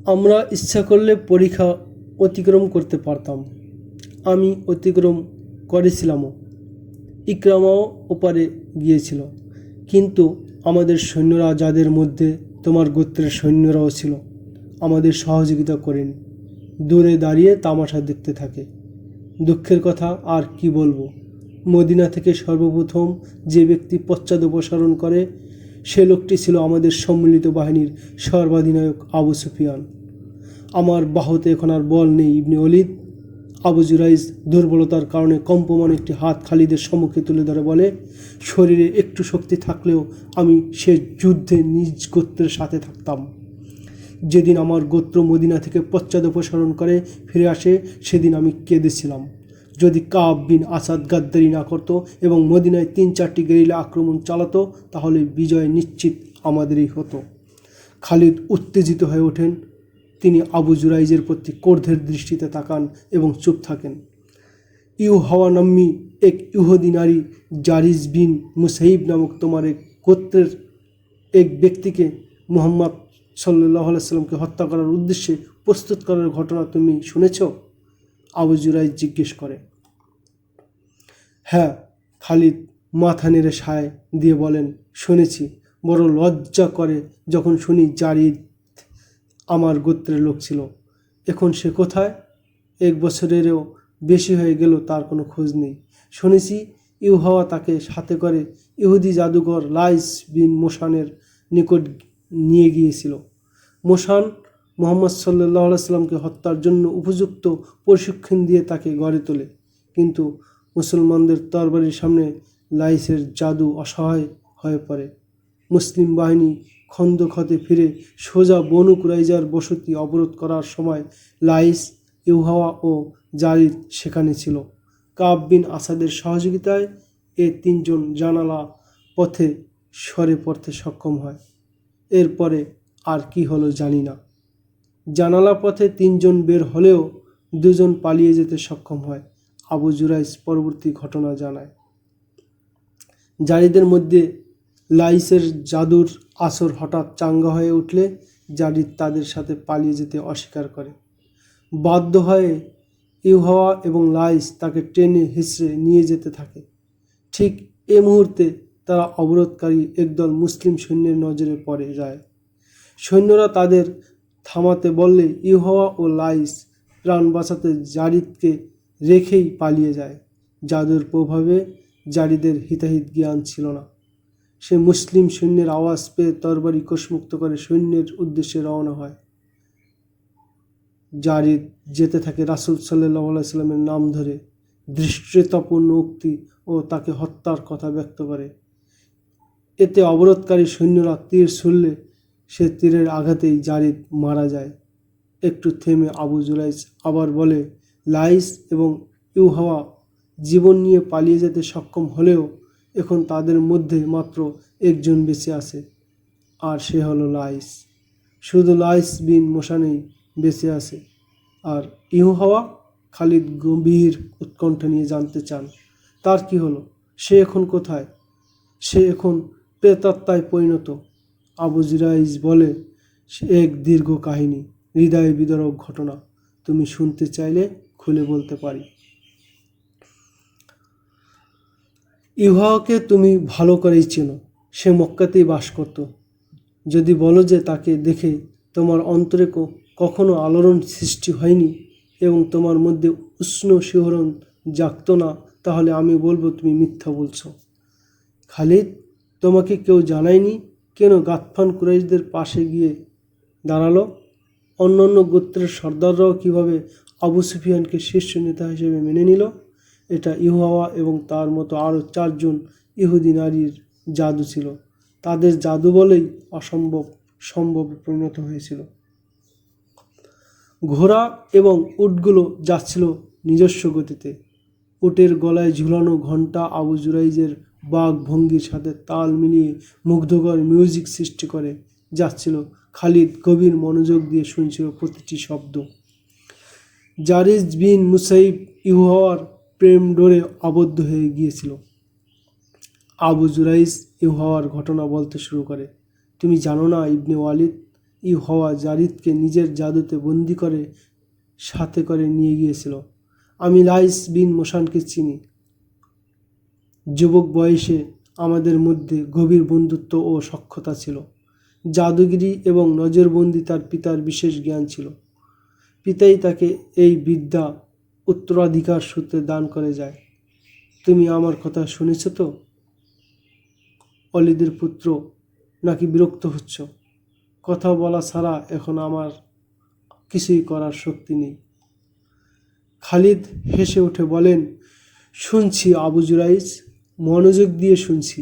আমরা ইচ্ছা করলে পরীক্ষা অতিক্রম করতে পারতাম। আমি অতিক্রম করেছিলামও। ইকরামাও ওপারে গিয়েছিল। কিন্তু আমাদের সৈন্যরা, যাদের মধ্যে তোমার গোত্রের সৈন্যরাও ছিল, আমাদের সহযোগিতা করেনি। দূরে দাঁড়িয়ে তামাশা দেখতে থাকে। দুঃখের কথা আর কি বলবো। মদিনা থেকে সর্বপ্রথম যে ব্যক্তি পশ্চাদপসরণ করে, সে লোকটি ছিল আমাদের সম্মিলিত বাহিনীর সর্বাধিনায়ক আবু সুফিয়ান। আমার বাহুতে এখন আর বল নেই ইবনে ওলীদ। আবু জুরাইজ দুর্বলতার কারণে কম্পমান একটি হাত খালিদের সম্মুখে তুলে ধরে বলে, শরীরে একটু শক্তি থাকলেও আমি সে যুদ্ধে নিজ গোত্রের সাথে থাকতাম। যেদিন আমার গোত্র মদিনা থেকে পশ্চাদপসরণ করে ফিরে আসে, সেদিন আমি কেঁদেছিলাম। যদি কাব বিন আসাদ গাদ্দারি না করতো এবং মদিনায় 3-4টি গেরিলা আক্রমণ চালাতো, তাহলে বিজয় নিশ্চিত আমাদেরই হতো। খালিদ উত্তেজিত হয়ে ওঠেন। তিনি আবু জুরাইজের প্রতি ক্রোধের দৃষ্টিতে তাকান এবং চুপ থাকেন। ইউহাওয়া নাম্নী এক ইহুদি নারী জারিজ বিন মুসাইব নামক তোমার এক গোত্রের এক ব্যক্তিকে মুহাম্মদ সাল্লাল্লাহু আলাইহি সাল্লামকে হত্যা করার উদ্দেশ্যে প্রস্তুত করার ঘটনা তুমি শুনেছ? আবু জুরাইজ জিজ্ঞেস করে। হ্যাঁ, খালিদ মাথা নেড়ে সায় দিয়ে বলেন, শুনেছি। বড় লজ্জা করে যখন শুনি জারিদ আমার গোত্রের লোক ছিল। এখন সে কোথায়? 1 বছরেরও বেশি হয়ে গেল, তার কোনো খোঁজ নেই। শুনেছি ইউহাওয়া তাকে সাথে করে ইহুদি জাদুঘর লাইস বিন মোশানের নিকট নিয়ে গিয়েছিল। মোশান মুহাম্মদ সাল্লাল্লাহু আলাইহি সাল্লামকে হত্যার জন্য উপযুক্ত প্রশিক্ষণ দিয়ে তাকে গড়ে তোলে। কিন্তু মুসলমানদের তরবারির সামনে লাইসের জাদু অসহায় হয়ে পড়ে। মুসলিম বাহিনী খন্দক হতে ফিরে সোজা বনু কুরাইজার বসতি অবরোধ করার সময় লাইস, ইউহাওয়া ও জারিদ সেখানে ছিল। কাব বিন আসাদের সহযোগিতায় এ 3 জন জানালা পথে সরে পড়তে সক্ষম হয়। এরপরে আর কি হলো জানি না। জানালা পথে 3 জন বের হলেও 2 জন পালিয়ে যেতে সক্ষম হয়। আবু জুরাইজ পরবর্তী ঘটনা জানায়। জারিদের মধ্যে লাইসের জাদুর আসর হঠাৎ চাঙ্গা হয়ে উঠলে জারিদ তাদের সাথে পালিয়ে যেতে অস্বীকার করে। বাধ্য হয়ে ইউহাওয়া এবং লাইস তাকে টেনে হিঁচড়ে নিয়ে যেতে থাকে। ঠিক এ মুহূর্তে তারা অবরোধকারী একদল মুসলিম সৈন্যের নজরে পড়ে যায়। সৈন্যরা তাদের থামাতে বললে ইউহাওয়া ও লাইস প্রাণ বাঁচাতে জারিদকে রেখেই পালিয়ে যায়। জাদুর প্রভাবে জারিদের হিতাহিত জ্ঞান ছিল না। সে মুসলিম সৈন্যের আওয়াজ পেয়ে তরবারি কোষমুক্ত করে সৈন্যের উদ্দেশ্যে রওনা হয়। জারিদ যেতে থাকে রাসূল সাল্লাল্লাহু আলাইহি সাল্লামের নাম ধরে, ধৃষ্টতাপূর্ণ উক্তি ও তাকে হত্যার কথা ব্যক্ত করে। এতে অবরোধকারী সৈন্যরা তীর ছুড়লে সে তীরের আঘাতেই জারিদ মারা যায়। একটু থেমে আবু জুরাইজ আবার বলে, লাইস এবং ইউহাওয়া জীবন নিয়ে পালিয়ে যেতে সক্ষম হলেও এখন তাদের মধ্যে মাত্র একজন বেঁচে আছে, আর সে হলো লাইস। শুধু লাইস বিন মোশানেই বেঁচে আছে। আর ইউহাওয়া? খালিদ গভীর উৎকণ্ঠা নিয়ে জানতে চান, তার কি হলো? সে এখন কোথায়? সে এখন প্রেতাত্মায় পরিণত। আবু জুরাইজ বলে, সে এক দীর্ঘ কাহিনী, হৃদয় বিদারক ঘটনা। তুমি শুনতে চাইলে খুলে বলতে পারি। ইউহাওয়াকে তুমি ভালো করেই চেনো। সে মক্কাতেই বাস করত। যদি বলো যে তাকে দেখে তোমার অন্তরে কখনো আলোড়ন সৃষ্টি হয়নি এবং তোমার মধ্যে উষ্ণ শিহরণ জাগত না, তাহলে আমি বলবো তুমি মিথ্যা বলছো। খালিদ, তোমাকে কেউ জানায়নি কেন গাতফান কুরাইশদের পাশে গিয়ে দাঁড়ালো? অন্যান্য গোত্রের সর্দাররাও কিভাবে আবু সুফিয়ানকে শীর্ষ নেতা হিসেবে মেনে নিল? এটা ইউহাওয়া এবং তার মতো আরও 4 জন ইহুদি নারীর জাদু ছিল। তাদের জাদু বলেই অসম্ভব সম্ভবে পরিণত হয়েছিল। ঘোড়া এবং উটগুলো যাচ্ছিল নিজস্ব গতিতে। উটের গলায় ঝুলানো ঘণ্টা আবু জুরাইজের বাঘ ভঙ্গির সাথে তাল মিলিয়ে মুগ্ধকর মিউজিক সৃষ্টি করে যাচ্ছিল। খালিদ গভীর মনোযোগ দিয়ে শুনছিল প্রতিটি শব্দ। জারিজ বিন মুসাইব ইউহাওয়ার প্রেম ডোরে আবদ্ধ হয়ে গিয়েছিল। আবু জুরাইজ ইউহাওয়ার ঘটনা বলতে শুরু করে। তুমি জানো না ইবনে ওয়ালিদ, ইউহাওয়া জারিদকে নিজের জাদুতে বন্দি করে সাথে করে নিয়ে গিয়েছিল। আমি লাইস বিন মোশানকে চিনি। যুবক বয়সে আমাদের মধ্যে গভীর বন্ধুত্ব ও সখ্যতা ছিল। জাদুগিরি এবং নজরবন্দি তার পিতার বিশেষ জ্ঞান ছিল। পিতাই তাকে এই বিদ্যা উত্তরাধিকার সূত্রে দান করে যায়। তুমি আমার কথা শুনেছ তো, অলিদের পুত্র? নাকি বিরক্ত হচ্ছ? কথা বলা ছাড়া এখন আমার কিছুই করার শক্তি নেই। খালিদ হেসে উঠে বলেন, শুনছি আবু জুরাইজ, মনোযোগ দিয়ে শুনছি।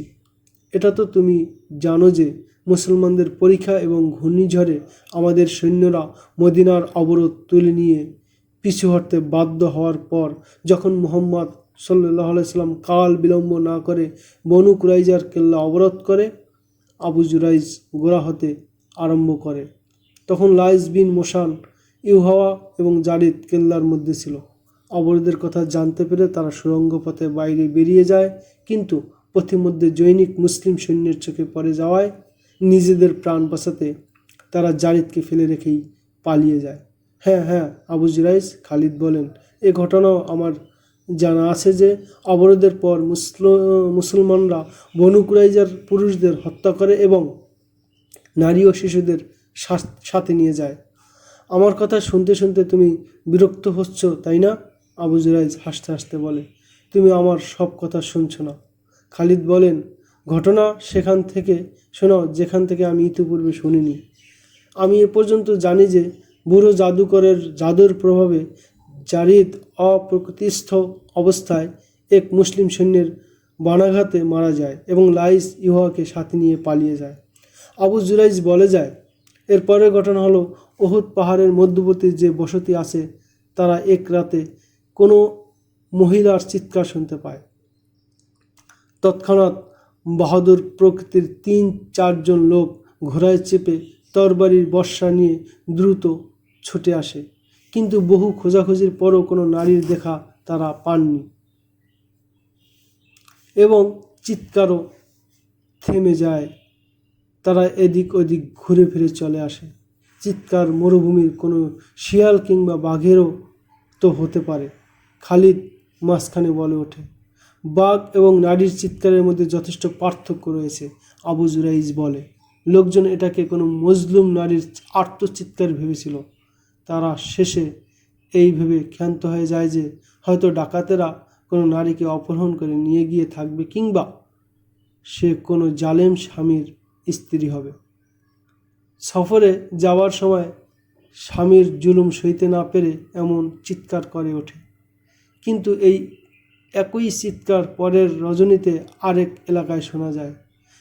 এটা তো তুমি জানো যে মুসলমানদের পরীক্ষা এবং ঘূর্ণিঝড়ে আমাদের সৈন্যরা মদিনার অবরোধ তুলে নিয়ে পিছু হটতে বাধ্য হওয়ার পর যখন মুহাম্মদ সাল্লাল্লাহু আলাইহি সাল্লাম কাল বিলম্ব না করে বনু কুরাইজার কেল্লা অবরোধ করে আবু জুরাইজ গোড়া হতে আরম্ভ করে, তখন লাইস বিন মোশান, ইউহাওয়া এবং জারিদ কেল্লার মধ্যে ছিল। অবরোধের কথা জানতে পেরে তারা সুড়ঙ্গ পথে বাইরে বেরিয়ে যায়, কিন্তু পথিমধ্যে জৈনিক মুসলিম সৈন্যের চোখে পড়ে যাওয়ায় নিজেদের প্রাণ বাঁচাতে তারা জারিদকে ফেলে রেখেই পালিয়ে যায়। হ্যাঁ, আবু জুরাইজ, খালিদ বলেন, এ ঘটনাও আমার জানা আছে যে অবরোধের পর মুসলমানরা বনু কুরাইজার পুরুষদের হত্যা করে এবং নারী ও শিশুদের সাথে নিয়ে যায়। আমার কথা শুনতে শুনতে তুমি বিরক্ত হচ্ছ, তাই না? আবু জুরাইজ হাসতে হাসতে বলে, তুমি আমার সব কথা শুনছো না। খালিদ বলেন, ঘটনা সেখান থেকে শোনাও যেখান থেকে আমি ইতিপূর্বে শুনিনি। আমি এ পর্যন্ত জানি যে বুড়ো জাদুকরের জাদুর প্রভাবে জারিদ অপ্রকৃতিস্থ অবস্থায় এক মুসলিম সৈন্যের বানাঘাতে মারা যায় এবং লাইস ইউহাওয়াকে সাথে নিয়ে পালিয়ে যায়। আবু জুরাইজ বলে যায়, এর পরের ঘটনা হলো, উহুদ পাহাড়ের মধ্যবর্তী যে বসতি আছে তারা এক রাতে কোনো মহিলার চিৎকার শুনতে পায়। তৎক্ষণাৎ বাহাদুর প্রকৃতির 3-4 জন লোক ঘোড়ায় চেপে তরবারির বর্শা নিয়ে দ্রুত ছুটে আসে, কিন্তু বহু খোঁজাখুঁজির পরও কোনো নারীর দেখা তারা পাননি এবং চিৎকারও থেমে যায়। তারা এদিক ওদিক ঘুরে ফিরে চলে আসে। চিৎকার মরুভূমির কোনো শিয়াল কিংবা বাঘেরও তো হতে পারে। খালিদ মাঝখানে বলে ওঠে, বাঘ এবং নারীর চিৎকারের মধ্যে যথেষ্ট পার্থক্য রয়েছে। আবু জুরাইজ বলে, লোকজন এটাকে কোনো মজলুম নারীর আর্তচিৎকার ভেবেছিল। তারা শেষে এই ভেবে ক্ষান্ত হয়ে যায় যে হয়তো ডাকাতেরা কোনো নারীকে অপহরণ করে নিয়ে গিয়ে থাকবে, কিংবা সে কোনো জালেম স্বামীর স্ত্রী হবে। সফরে যাওয়ার সময় স্বামীর জুলুম সইতে না পেরে এমন চিৎকার করে ওঠে। কিন্তু এই একই চিৎকার পরের রজনীতে আরেক এলাকায় শোনা যায়।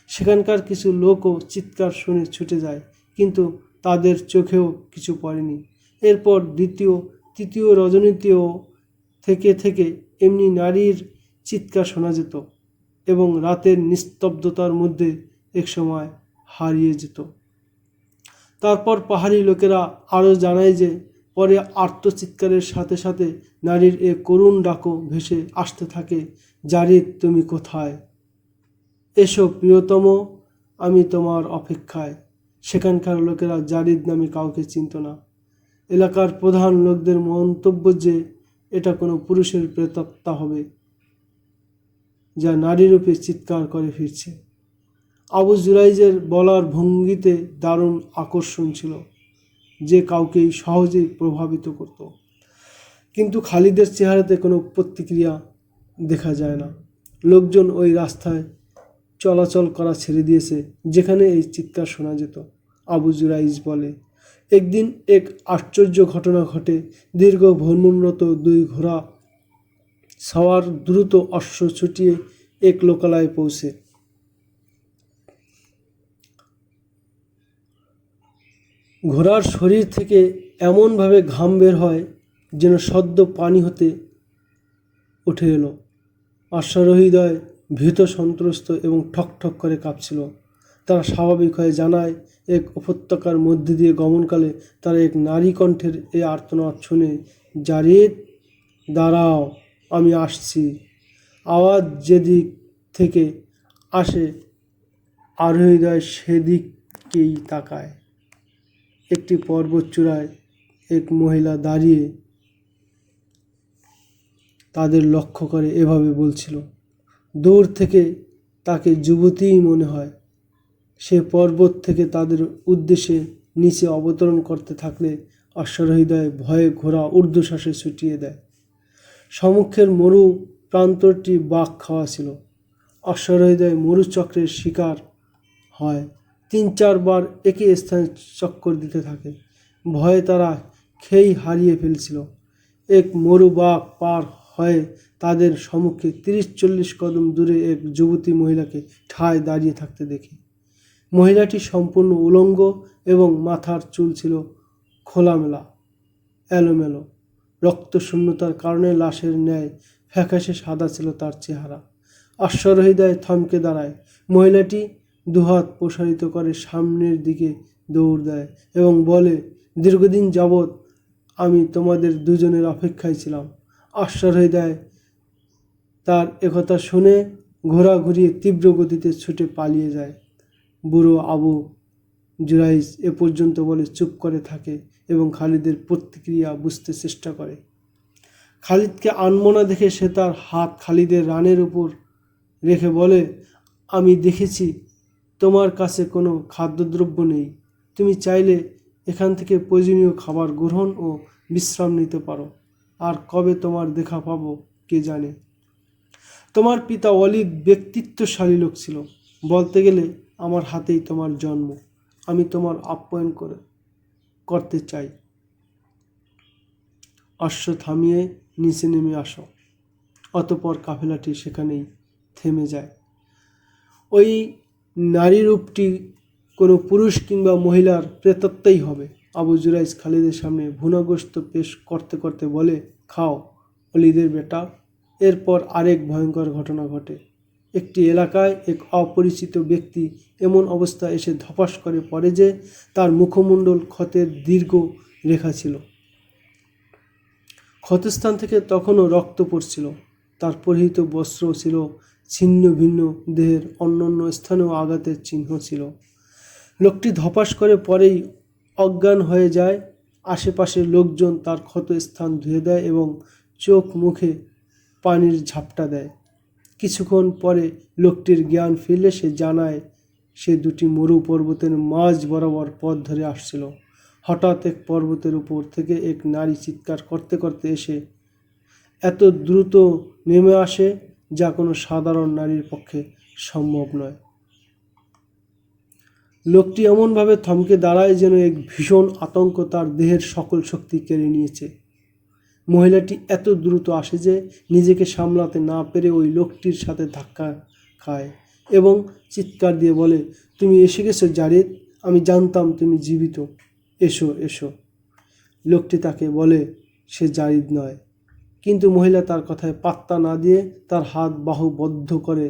সেখানকার কিছু লোকও চিৎকার শুনে ছুটে যায়, কিন্তু তাদের চোখেও কিছু পড়েনি। এরপর দ্বিতীয়, তৃতীয় রজনীতেও থেকে থেকে এমনি নারীর চিৎকার শোনা যেত এবং রাতের নিস্তব্ধতার মধ্যে একসময় হারিয়ে যেত। তারপর পাহাড়ি লোকেরা আরও জানায় যে পরে আর্তচিৎকারের সাথে সাথে নারীর এ করুণ ডাকও ভেসে আসতে থাকে, জারিদ, তুমি কোথায়? এসো প্রিয়তম, আমি তোমার অপেক্ষায়। সেখানকার লোকেরা জারিদ নামে কাউকে চিনত না। এলাকার প্রধান লোকদের মন্তব্য যে এটা কোনো পুরুষের প্রেতাত্মা হবে যা নারীরূপে চিৎকার করে ফিরছে। আবু জুরাইজের বলার ভঙ্গিতে দারুণ আকর্ষণ ছিল, যে কাউকেই সহজেই প্রভাবিত করত। কিন্তু খালিদের চেহারাতে কোনো প্রতিক্রিয়া দেখা যায় না। লোকজন ওই রাস্তায় চলাচল করা ছেড়ে দিয়েছে যেখানে এই চিৎকার শোনা যেত। আবু জুরাইজ বলে, একদিন এক আশ্চর্য ঘটনা ঘটে। দীর্ঘ ভ্রমণরত 2 ঘোড়া সওয়ার দ্রুত অশ্ব ছুটিয়ে এক লোকালয়ে পৌঁছে। ঘোড়ার শরীর থেকে এমনভাবে ঘাম বের হয় যেন সদ্য পানি হতে উঠে এলো। অশ্বারোহীদ্বয় ভীত, সন্ত্রস্ত এবং ঠকঠক করে কাঁপছিল। তারা স্বাভাবিক হয়ে জানায়, এক উপত্যকার মধ্যে দিয়ে গমনকালে তারা এক নারী কণ্ঠের এই আর্তনাদ শুনে, জারিদ, দাঁড়াও, আমি আসছি। আওয়াজ যেদিক থেকে আসে আরোহীদ্বয় সেদিকেই তাকায়। একটি পর্বত চূড়ায় এক মহিলা দাঁড়িয়ে তাদের লক্ষ্য করে এভাবে বলছিল। দূর থেকে তাকে যুবতীই মনে হয়। সে পর্বত থেকে তাদের উদ্দেশ্যে নিচে অবতরণ করতে থাকলে অশ্বরোহীদ্বয় ভয়ে ঘোড়া ঊর্ধ্বশ্বাসে ছুটিয়ে দেয়। সম্মুখের মরু প্রান্তরটি বাঘ খাওয়া ছিল। অশ্বরোহীদ্বয় মরুচক্রের শিকার হয়। 3-4 বার একই স্থানে চক্কর দিতে থাকে। ভয়ে তারা খেই হারিয়ে ফেলছিল। এক মরু বাঘ পার হয়ে তাদের সম্মুখে 30-40 কদম দূরে এক যুবতী মহিলাকে ঠায় দাঁড়িয়ে থাকতে দেখে। মহিলাটি সম্পূর্ণ উলঙ্গ এবং মাথার চুল ছিল খোলামেলা, এলোমেলো। রক্তশূন্যতার কারণে লাশের ন্যায় ফ্যাকাশে সাদা ছিল তার চেহারা। অশ্বরোহীদ্বয় থমকে দাঁড়ায়। মহিলাটি দুহাত প্রসারিত করে সামনের দিকে দৌড় দেয় এবং বলে, দীর্ঘদিন যাবৎ আমি তোমাদের দুজনের অপেক্ষায় ছিলাম। অশ্বরোহীদ্বয় তার একথা শুনে ঘোড়া ঘুরিয়ে তীব্র গতিতে ছুটে পালিয়ে যায়। বুড়ো আবু জুরাইজ এ পর্যন্ত বলে চুপ করে থাকে এবং খালিদের প্রতিক্রিয়া বুঝতে চেষ্টা করে। খালিদকে আনমো না দেখে সে তার হাত খালিদের রানের উপর রেখে বলে, আমি দেখেছি তোমার কাছে কোনো খাদ্যদ্রব্য নেই। তুমি চাইলে এখান থেকে প্রয়োজনীয় খাবার গ্রহণ ও বিশ্রাম নিতে পারো। আর কবে তোমার দেখা পাবো কে জানে। তোমার পিতা ওয়ালিদ ব্যক্তিত্বশালী লোক ছিল। বলতে গেলে আমার হাতেই তোমার জন্ম। আমি তোমার আপ্যায়ন করতে চাই। অশ্ব থামিয়ে নিচে নেমে আসো। অতঃপর কাফেলাটি সেখানেই থেমে যায়। ওই নারী রূপটি কোনো পুরুষ কিংবা মহিলার প্রেতাত্মাই হবে। আবু জুরাইজ খালিদের সামনে ভুনাগ্রস্ত পেশ করতে করতে বলে, খাও ওলিদের বেটা। এরপর আরেক ভয়ঙ্কর ঘটনা ঘটে। একটি এলাকায় এক অপরিচিত ব্যক্তি এমন অবস্থা এসে ধপাস করে পড়ে যে তার মুখমণ্ডল ক্ষতের দীর্ঘ রেখা ছিল। ক্ষতস্থান থেকে তখনও রক্ত পড়ছিল। তার পরিহিত বস্ত্র ছিল ছিন্ন ভিন্ন, দেহের অন্যান্য স্থানেও আঘাতের চিহ্ন ছিল। লোকটি ধপাস করে পরেই অজ্ঞান হয়ে যায়। আশেপাশের লোকজন তার ক্ষত স্থান ধুয়ে দেয় এবং চোখ মুখে পানির ঝাপটা দেয়। কিছুক্ষণ পরে লোকটির জ্ঞান ফিরলে সে জানায় সে দুটি মরু পর্বতের মাঝ বরাবর পথ ধরে আসছিল। হঠাৎ এক পর্বতের উপর থেকে এক নারী চিৎকার করতে করতে এসে এত দ্রুত নেমে আসে যা কোনো সাধারণ নারীর পক্ষে সম্ভব নয়। লোকটি এমনভাবে থমকে দাঁড়ায় যেন এক ভীষণ আতঙ্ক তার দেহের সকল শক্তি কেড়ে নিয়েছে। মহিলাটি এত দ্রুত আসে যে নিজেকে সামলাতে না পেরে ওই লোকটির সাথে ধাক্কা খায় এবং চিৎকার দিয়ে বলে, তুমি এসে গেছো জারিদ, আমি জানতাম তুমি জীবিত, এসো এসো। লোকটি তাকে বলে সে জারিদ নয়, কিন্তু মহিলা তার কথায় পাত্তা না দিয়ে তার হাত বাহু বদ্ধ করে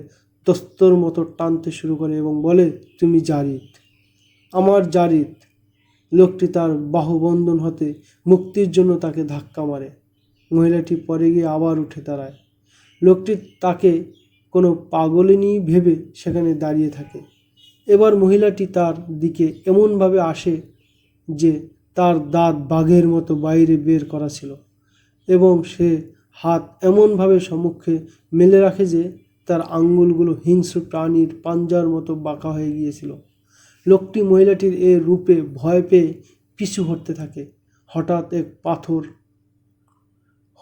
দস্তর মতো টানতে শুরু করে এবং বলে, তুমি জারিদ, আমার জারিদ। লোকটি তার বাহুবন্ধন হতে মুক্তির জন্য তাকে ধাক্কা মারে। মহিলাটি পরে গিয়ে আবার উঠে দাঁড়ায়। লোকটি তাকে কোনো পাগলিনী ভেবে সেখানে দাঁড়িয়ে থাকে। এবার মহিলাটি তার দিকে এমনভাবে আসে যে তার দাঁত বাঘের মতো বাইরে বের করা ছিল এবং সে হাত এমনভাবে সম্মুখে মেলে রাখে যে তার আঙ্গুলগুলো হিংস্র প্রাণীর পাঞ্জার মতো বাঁকা হয়ে গিয়েছিল। লোকটি মহিলাটির এ রূপে ভয় পেয়ে পিছু হটতে থাকে। হঠাৎ এক পাথর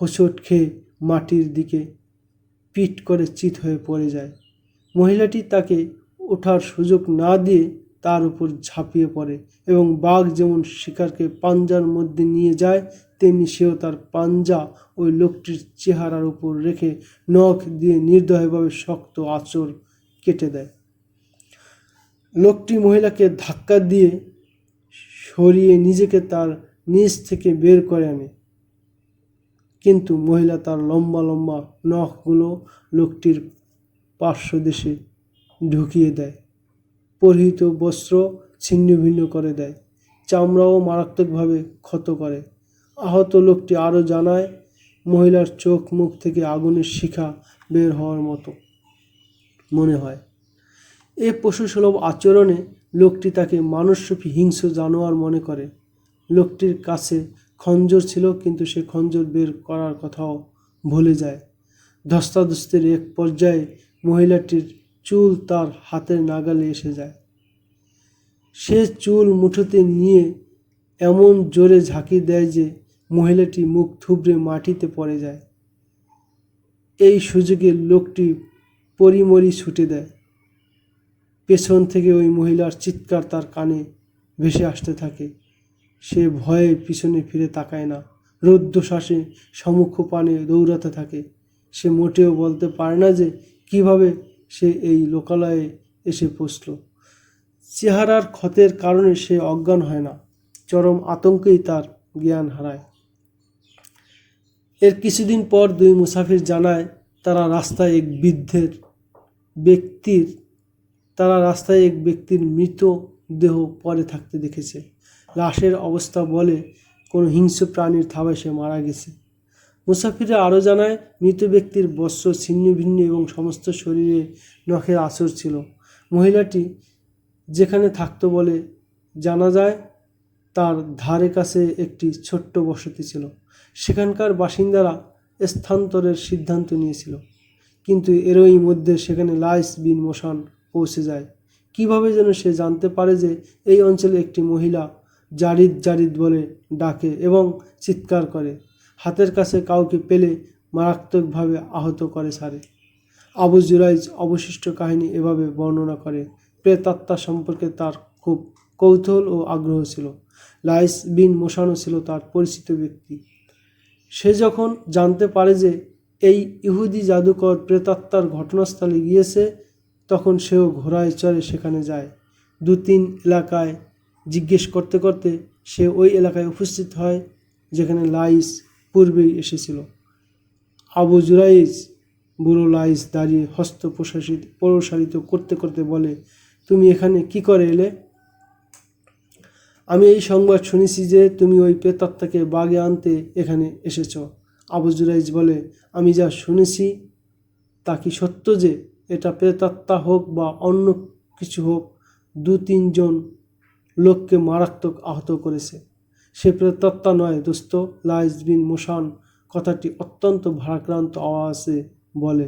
হোঁচট খেয়ে মাটির দিকে পিঠ করে চিত হয়ে পড়ে যায়। মহিলাটি তাকে ওঠার সুযোগ না দিয়ে তার উপর ঝাঁপিয়ে পড়ে এবং বাঘ যেমন শিকারকে পাঞ্জার মধ্যে নিয়ে যায় তেমনি সেও তার পাঞ্জা ওই লোকটির চেহারার উপর রেখে নখ দিয়ে নির্দয়ভাবে শক্ত আঁচড় কেটে দেয়। লোকটি মহিলাকে ধাক্কা দিয়ে সরিয়ে নিজেকে তার নিচ থেকে বের করে আনে, কিন্তু মহিলা তার লম্বা লম্বা নখগুলো লোকটির পার্শ্বদেশে ঢুকিয়ে দেয়, পরিহিত বস্ত্র ছিন্ন ভিন্ন করে দেয়, চামড়াও মারাত্মকভাবে ক্ষত করে। আহত লোকটি আরও জানায়, মহিলার চোখ মুখ থেকে আগুনের শিখা বের হওয়ার মতো মনে হয়। এ পশুসুলভ আচরণে লোকটি তাকে মানুষরূপী হিংস্র জানোয়ার মনে করে লোকটির কাছে খঞ্জর ছিল, কিন্তু সে খঞ্জর বের করার কথাও ভুলে যায়। ধস্তাধস্তির এক পর্যায়ে মহিলাটির চুল তার হাতের নাগালে এসে যায়। সে চুল মুঠোতে নিয়ে এমন জোরে ঝাঁকি দেয় যে মহিলাটি মুখ থুবড়ে মাটিতে পড়ে যায়। এই সুযোগে লোকটি পরিমরি ছুটে দেয়। পেছন থেকে ওই মহিলার চিৎকার তার কানে ভেসে আসতে থাকে। সে ভয়ে পিছনে ফিরে তাকায় না, রুদ্ধশ্বাসে সম্মুখপানে দৌড়াতে থাকে। সে মোটেও বলতে পারে না যে কিভাবে সে এই লোকালয়ে এসে পৌঁছল। চেহারার ক্ষতের কারণে সে অজ্ঞান হয় না, চরম আতঙ্কেই তার জ্ঞান হারায়। এর কিছুদিন পর দুই মুসাফির জানায় তারা রাস্তায় এক ব্যক্তির মৃতদেহ পড়ে থাকতে দেখেছে। লাশের অবস্থা বলে কোনো হিংস্র প্রাণীর থাবায় সে মারা গেছে। মুসাফিররা আরও জানায় মৃত ব্যক্তির বস্ত্র ছিন্ন ভিন্ন এবং সমস্ত শরীরে নখের আঁচড় ছিল। মহিলাটি যেখানে থাকতো বলে জানা যায় তার ধারে কাছে একটি ছোট্ট বসতি ছিল। সেখানকার বাসিন্দারা স্থানান্তরের সিদ্ধান্ত নিয়েছিল, কিন্তু এরই মধ্যে সেখানে লাইস বিন মোশান পৌঁছে যায়। কিভাবে যেন সে জানতে পারে যে এই অঞ্চলে একটি মহিলা জারিদ জারিদ বলে ডাকে এবং চিৎকার করে। হাতের কাছে কাউকে পেলে মারাত্মকভাবে আহত করে ছাড়ে। আবু জুরাইজ অবশিষ্ট কাহিনী এভাবে বর্ণনা করে। প্রেতাত্মা সম্পর্কে তার খুব কৌতূহল ও আগ্রহ ছিল। লাইস বিন মোশানও ছিল তার পরিচিত ব্যক্তি। সে যখন জানতে পারে যে এই ইহুদি জাদুকর প্রেতাত্মার ঘটনাস্থলে গিয়েছে, তখন সেও ঘোড়ায় চড়ে সেখানে যায়। 2-3 এলাকায় জিজ্ঞেস করতে করতে সে ওই এলাকায় উপস্থিত হয় যেখানে লাইস পূর্বেই এসেছিল। আবু জুরাইজ বুড়ো লাইস দাঁড়িয়ে হস্ত প্রসারিত করতে করতে বলে, তুমি এখানে কি করে এলে? আমি এই সংবাদ শুনেছি যে তুমি ওই প্রেতাত্মাকে বাগে আনতে এখানে এসেছ। আবু জুরাইজ বলে, আমি যা শুনেছি তা কি সত্য যে এটা প্রেতাত্মা হোক বা অন্য কিছু হোক, 2-3 জন লোককে মারাত্মক আহত করেছে। সে প্রেতাত্মা নয় দোস্ত। লাইস বিন মোশান কথাটি অত্যন্ত ভারাক্রান্ত আওয়াজে বলে।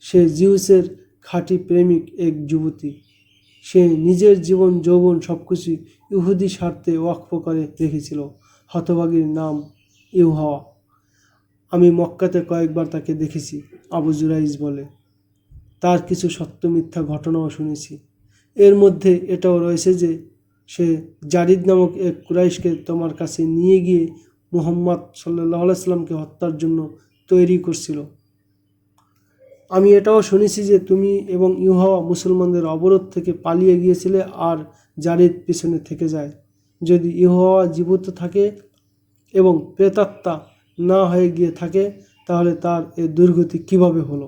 সে জিউসের খাঁটি প্রেমিক এক যুবতী। সে নিজের জীবন যৌবন সবকিছু ইহুদি স্বার্থে ওয়াকফ করে রেখেছিল। হতভাগীর নাম ইউহাওয়া। আমি মক্কাতে কয়েকবার তাকে দেখেছি, আবু জুরাইজ বলে। তার কিছু সত্য মিথ্যা ঘটনাও শুনেছি। এর মধ্যে এটাও রয়েছে যে সে জারিদ নামক এক কুরাইশকে তোমার কাছে নিয়ে গিয়ে মুহাম্মদ সাল্লাল্লাহু আলাইহি সাল্লামকে হত্যার জন্য তৈরি করছিল। আমি এটাও শুনেছি যে তুমি এবং ইউহাওয়া মুসলমানদের অবরোধ থেকে পালিয়ে গিয়েছিলে আর জারিদ পিছনে থেকে যায়। যদি ইউহাওয়া জীবিত থাকে এবং প্রেতাত্মা না হয়ে গিয়ে থাকে, তাহলে তার এই দুর্গতি কিভাবে হলো?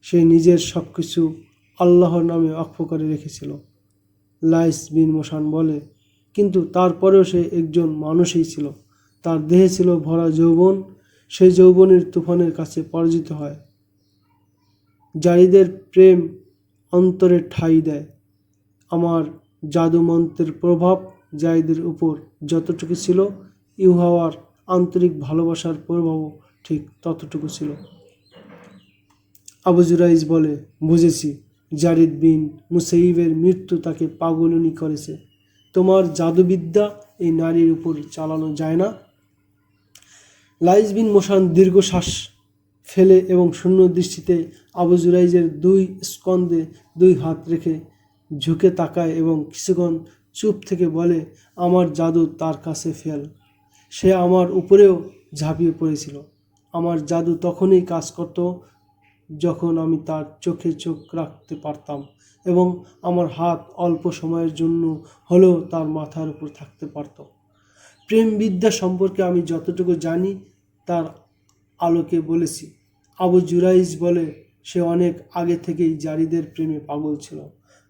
সে নিজের সব কিছু আল্লাহর নামে ওয়াকফ করে রেখেছিল, লাইস বিন মোশান বলে। কিন্তু তারপরেও সে একজন মানুষই ছিল। তার দেহে ছিল ভরা যৌবন। সেই যৌবনের তুফানের কাছে পরাজিত হয়। জারিদের প্রেম অন্তরে ঠাঁই দেয়। আমার জাদুমন্ত্রের প্রভাব জারিদের উপর যতটুকু ছিল, ইউহাওয়ার আন্তরিক ভালোবাসার প্রভাবও ঠিক ততটুকু ছিল। আবু জুরাইজ বলে, বুঝেছি। জারিদ বিন মুসাইবের মৃত্যু তাকে পাগলনি করেছে। তোমার জাদুবিদ্যা এই নারীর উপর চালানো যায় না? লাইস বিন মোশান দীর্ঘশ্বাস ফেলে এবং শূন্য দৃষ্টিতে আবু জুরাইজের 2 স্কন্ধে 2 হাত রেখে ঝুঁকে তাকায় এবং কিছুক্ষণ চুপ থেকে বলে, আমার জাদু তার কাছে ফেল। সে আমার উপরেও ঝাঁপিয়ে পড়েছিল। আমার জাদু তখনই কাজ করত যখন আমি তার চোখে চোখ রাখতে পারতাম এবং আমার হাত অল্প সময়ের জন্য হলেও তার মাথার উপর থাকতে পারত। প্রেম বিদ্যা সম্পর্কে আমি যতটুকু জানি তার আলোকে বলেছি। আবু জুরাইজ বলে, সে অনেক আগে থেকেই জারিদের প্রেমে পাগল ছিল।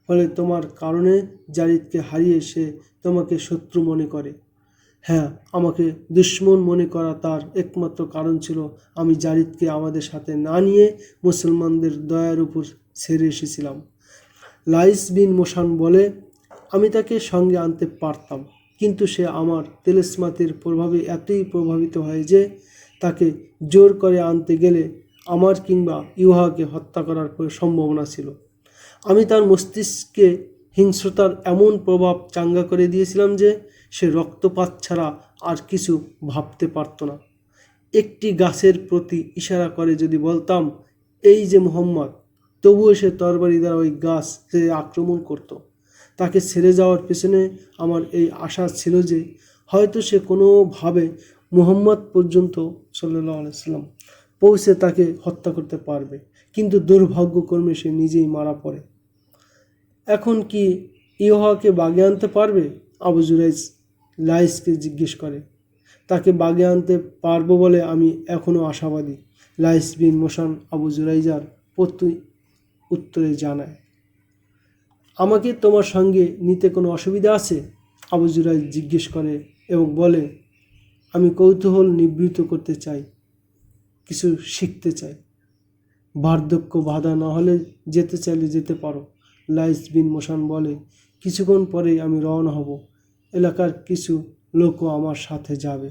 ফলে তোমার কারণে জারিদকে হারিয়ে সে তোমাকে শত্রু মনে করে। হ্যাঁ, আমাকে দুশমন মনে করা তার একমাত্র কারণ ছিল আমি জারিদকে আমাদের সাথে না নিয়ে মুসলমানদের দয়ার উপর ছেড়ে এসেছিলাম। লাইস বিন মোশান বলে, আমি তাকে সঙ্গে আনতে পারতাম, কিন্তু সে আমার তেলেসমাতের প্রভাবে এতই প্রভাবিত হয় যে তাকে জোর করে আনতে গেলে আমার কিংবা ইউহাকে হত্যা করার সম্ভাবনা ছিল। আমি তার মস্তিষ্কে হিংস্রতার এমন প্রভাব চাঙ্গা করে দিয়েছিলাম যে সে রক্তপাত ছাড়া আর কিছু ভাবতে পারত না। একটি গাছের প্রতি ইশারা করে যদি বলতাম, এই যে মুহাম্মদ, তবুও সে তরবারি দ্বারা ওই গাছ সে আক্রমণ করত। তাকে ছেড়ে যাওয়ার পেছনে আমার এই আশা ছিল যে হয়তো সে কোনোভাবে মুহাম্মদ পর্যন্ত সাল্লাল্লাহু আলাইহি সাল্লাম পৌঁছে তাকে হত্যা করতে পারবে, কিন্তু দুর্ভাগ্যক্রমে সে নিজেই মারা পড়ে। এখন কি ইউহাকে বাগে আনতে পারবে? আবু জুরাইজ লাইসকে জিজ্ঞেস করে। তাকে বাগে আনতে পারবো বলে আমি এখনও আশাবাদী, লাইস বিন মোশান আবু জুরাইজার প্রতি উত্তরে জানায়। আমাকে তোমার সঙ্গে নিতে কোনো অসুবিধা আছে? আবু জুরাইজ জিজ্ঞেস করে এবং বলে, আমি কৌতূহল নিবৃত্ত করতে চাই, কিছু শিখতে চাই। বার্ধক্য বাধা না হলে যেতে চাইলে যেতে পারো। লাইস বিন মোশান বলে, কিছুক্ষণ পরেই আমি রওনা হব। এলাকার কিছু লোকও আমার সাথে যাবে।